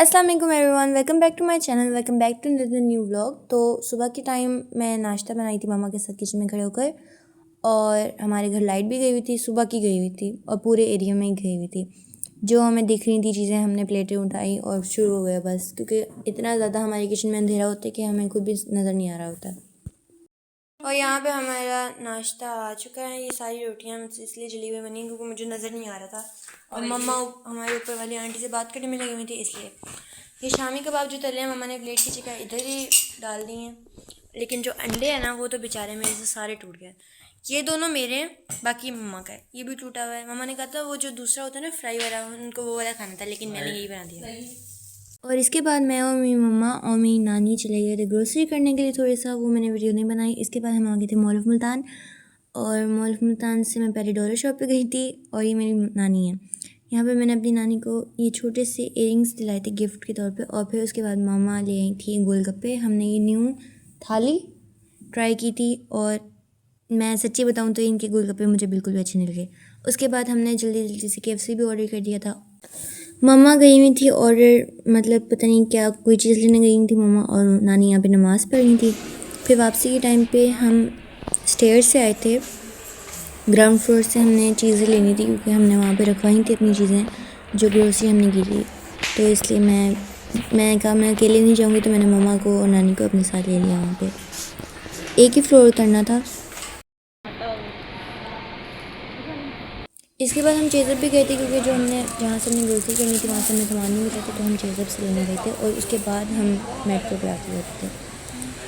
अस्सलाम वालेकुम everyone, welcome back to my channel, welcome back to the new vlog. तो सुबह के टाइम मैं नाश्ता बनाई थी मामा के साथ किचन में खड़े होकर। और हमारे घर लाइट भी गई हुई थी, सुबह की गई हुई थी और पूरे एरिया में ही गई हुई थी। जो हमें दिख रही थी चीज़ें, हमने प्लेटें उठाई और शुरू हो गया बस, क्योंकि इतना ज़्यादा हमारे किचन में अंधेरा होता है कि हमें खुद भी नज़र नहीं आ रहा होता। और यहाँ पे हमारा नाश्ता आ चुका है। ये सारी रोटियाँ मुझसे इसलिए जली हुई बनी क्योंकि मुझे नज़र नहीं आ रहा था और मम्मा हमारे ऊपर वाली आंटी से बात करने में लगी हुई थी, इसलिए। ये शामी कबाब जो तले हैं मम्मा ने प्लेट की जगह इधर ही डाल दी हैं, लेकिन जो अंडे हैं ना वो तो बेचारे मेरे से सारे टूट गए। ये दोनों मेरे हैं, बाकी मम्मा का है, ये भी टूटा हुआ है। मम्मा ने कहा था वो जो दूसरा होता है ना फ्राई वाला, उनको वो वाला खाना था, लेकिन मैंने यही बना दिया। और इसके बाद मैं और मेरी मम्मा और मेरी नानी चले गए थे ग्रोसरी करने के लिए थोड़ा सा, वो मैंने वीडियो नहीं बनाई। इसके बाद हम आ गए थे मॉल ऑफ मुल्तान, और मॉल ऑफ मुल्तान से मैं पहले डॉलर शॉप पे गई थी। और ये मेरी नानी है, यहाँ पे मैंने अपनी नानी को ये छोटे से इयरिंग्स दिलाए थे गिफ्ट के तौर पे। और फिर उसके बाद मामा ले आई थी गोलगप्पे। हमने ये न्यू थाली ट्राई की थी और मैं सच्ची बताऊँ तो इनके गोलगप्पे मुझे बिल्कुल भी अच्छे नहीं लगे। उसके बाद हमने जल्दी जल्दी से KFC भी ऑर्डर कर दिया था। मम्मा गई हुई थी ऑर्डर, मतलब पता नहीं क्या कोई चीज़ लेने गई थी मम्मा, और नानी यहाँ पे नमाज़ पढ़ रही थी। फिर वापसी के टाइम पे हम स्टेयर से आए थे, ग्राउंड फ्लोर से हमने चीज़ें लेनी थी क्योंकि हमने वहाँ पे रखवाई थी अपनी चीज़ें जो ग्रोसरी हमने की थी। तो इसलिए मैं कहा मैं अकेले नहीं जाऊँगी, तो मैंने मम्मा को और नानी को अपने साथ ले लिया। वहाँ पे एक ही फ्लोर उतरना था। इसके बाद हम चेज़अप भी गए थे क्योंकि जो हमने जहाँ से हमने ग्रोसरी करनी थी वहाँ से हमें सामान नहीं मिला था, तो हम चेज़अप से लेने गए थे। और उसके बाद हम मेट्रो पे आके गए थे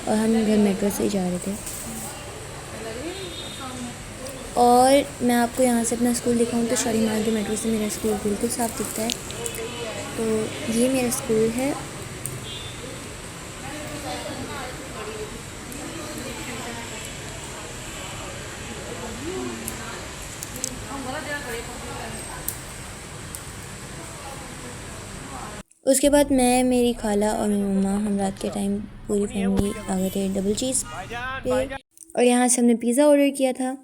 और हम घर मेट्रो से ही जा रहे थे। और मैं आपको यहाँ से अपना स्कूल दिखाऊँ तो शालीमार के मेट्रो से मेरा स्कूल बिल्कुल साफ़ दिखता है। तो ये मेरा स्कूल है। उसके बाद मैं, मेरी खाला और मेरी मम्मा, हम रात के टाइम पूरी फैमिली आ गए थे डबल चीज़ पे। और यहाँ से हमने पिज़्ज़ा ऑर्डर किया था।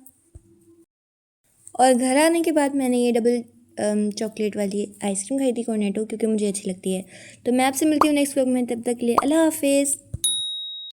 और घर आने के बाद मैंने ये डबल चॉकलेट वाली आइसक्रीम खाई थी कॉर्नेटो, क्योंकि मुझे अच्छी लगती है। तो मैं आपसे मिलती हूँ नेक्स्ट व्लॉग में, तब तक के लिए अल्लाह हाफिज़।